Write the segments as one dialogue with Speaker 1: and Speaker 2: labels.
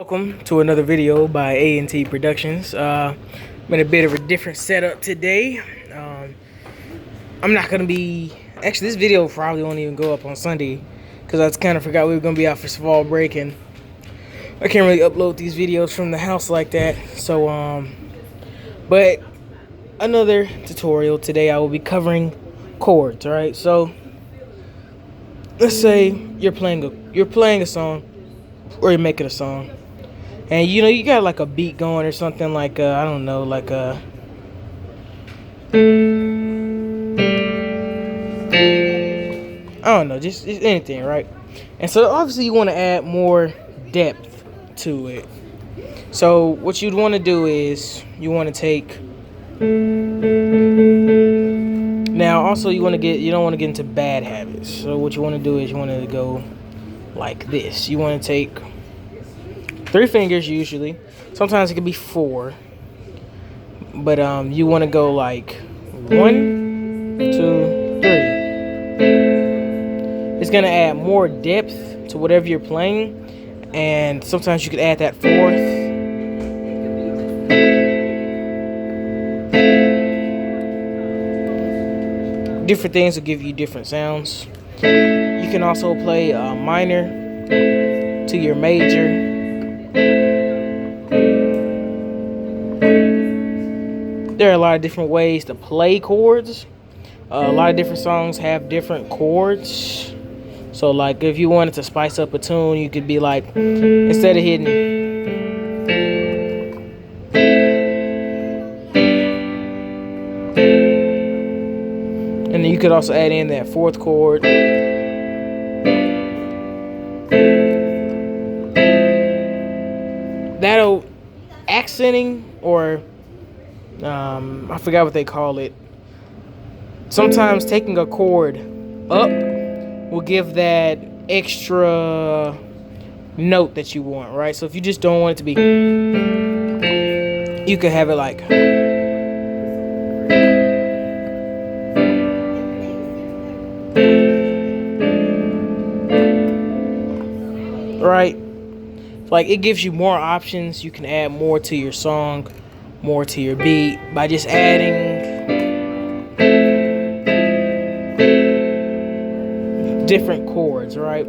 Speaker 1: Welcome to another video by A&T Productions. I'm in a bit of a different setup today. I'm not gonna be this video probably won't even go up on Sunday because I kind of forgot we were gonna be out for fall break and I can't really upload these videos from the house like that. So but another tutorial today. I will be covering chords. All right, so let's say you're playing a song or you're making a song. And you got like a beat going or something like I don't know, like I don't know, just anything, right? And so obviously you want to add more depth to it. So what you'd want to do is you want to take. Now also you don't want to get into bad habits. So what you want to do is you want to go like this. You want to take 3 fingers usually. Sometimes it could be 4. But you want to go like 1, 2, 3. It's gonna add more depth to whatever you're playing, and sometimes you could add that 4th. Different things will give you different sounds. You can also play a minor to your major. There are a lot of different ways to play chords. A lot of different songs have different chords. So like if you wanted to spice up a tune, you could be like, instead of hitting and then you could also add in that 4th chord. That'll accenting, or I forgot what they call it. Sometimes taking a chord up will give that extra note that you want, right? So if you just don't want it to be, you could have it like, right? Like, it gives you more options. You can add more to your song, more to your beat by just adding different chords, right?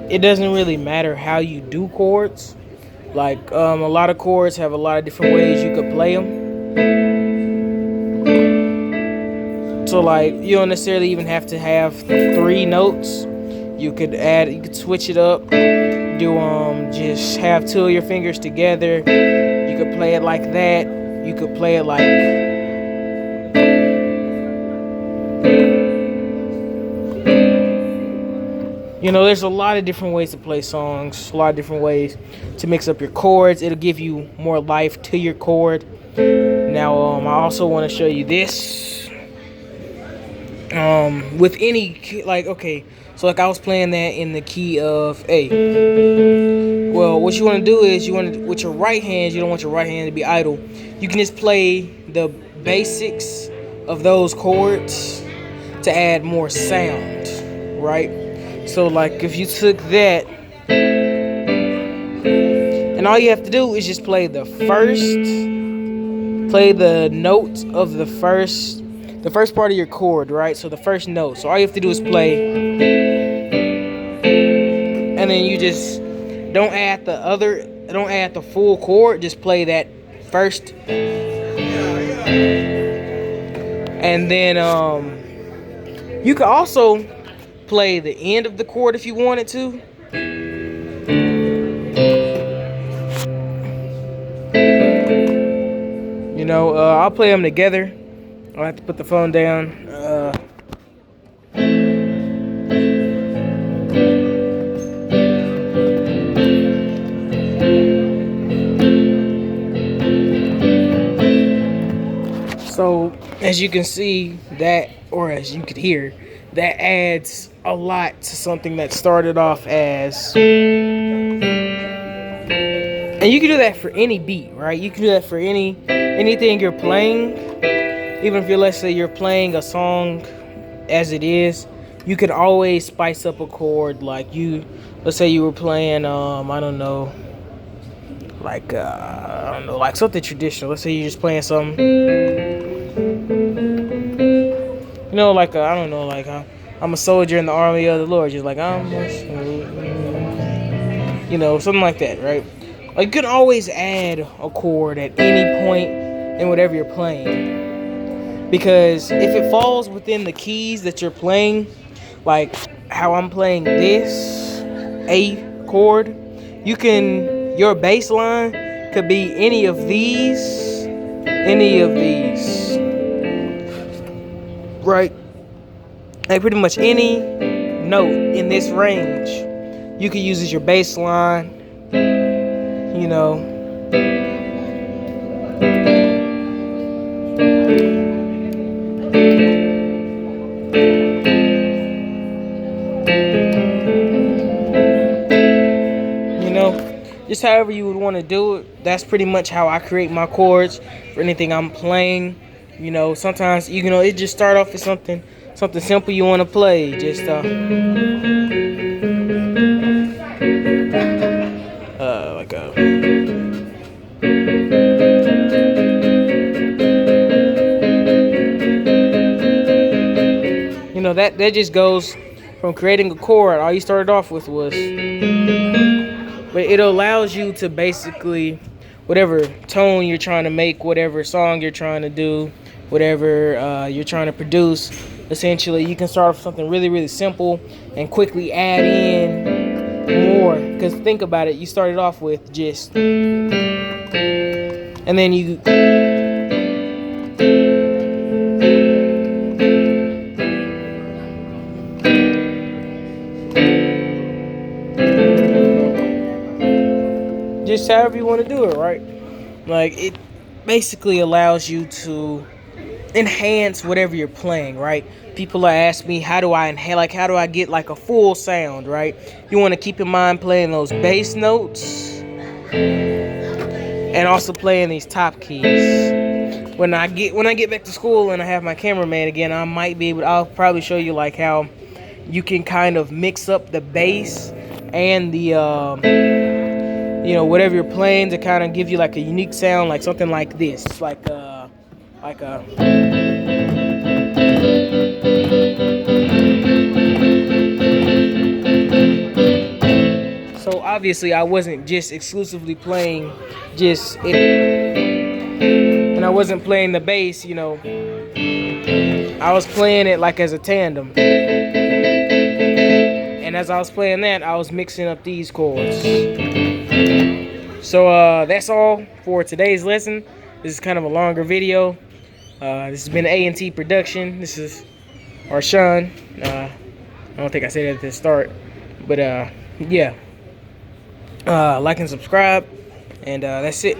Speaker 1: It doesn't really matter how you do chords. Like a lot of chords have a lot of different ways you could play them. So like you don't necessarily even have to have 3 notes. You could switch it up. Do just have 2 of your fingers together. You could play it like that. You could play it like there's a lot of different ways to play songs, a lot of different ways to mix up your chords. It'll give you more life to your chord. Now I also want to show you this. With any, like, okay, so like I was playing that in the key of A. Well, what you want to do is with your right hand, you don't want your right hand to be idle. You can just play the basics of those chords to add more sound, right? So like if you took that, and all you have to do is just play the note of the first part of your chord, right? So the first note. So all you have to do is play, and then you just don't add the full chord. Just play that first, and then you can also play the end of the chord if you wanted to. I'll play them together. I'll have to put the phone down. So as you can see that, or as you could hear, that adds a lot to something that started off as, and you can do that for any beat, right? You can do that for anything you're playing. Even if let's say you're playing a song as it is, you can always spice up a chord. Like let's say you were playing, I don't know, like I don't know, like something traditional. Let's say you're just playing something, you know, like I don't know, like I'm a soldier in the army of the Lord, just like you know, something like that, right? Like you can always add a chord at any point in whatever you're playing, because if it falls within the keys that you're playing, like how I'm playing this A chord, your bass line could be any of these, right? Like pretty much any note in this range, you can use as your bass line, you know. You know, just however you would want to do it. That's pretty much how I create my chords for anything I'm playing. You know, sometimes you know it just start off as something simple you want to play. Just like a. You know, that just goes from creating a chord. All you started off with was, but it allows you to basically, whatever tone you're trying to make, whatever song you're trying to do, whatever you're trying to produce, essentially you can start off with something really, really simple and quickly add in more. Because think about it, you started off with just, and then you just however you want to do it, right? Like it basically allows you to enhance whatever you're playing, right? People are asking me, how do I get like a full sound, right? You want to keep in mind playing those bass notes and also playing these top keys. When I get back to school and I have my cameraman again, I'll probably show you like how you can kind of mix up the bass and the you know, whatever you're playing to kind of give you like a unique sound, like something like this, like a. So obviously I wasn't just exclusively playing just it, and I wasn't playing the bass, you know. I was playing it like as a tandem. And as I was playing that, I was mixing up these chords. So that's all for today's lesson. This is kind of a longer video. This has been an A&T production. This is Arshawn. I don't think I said it at the start, but yeah. Like and subscribe, and that's it.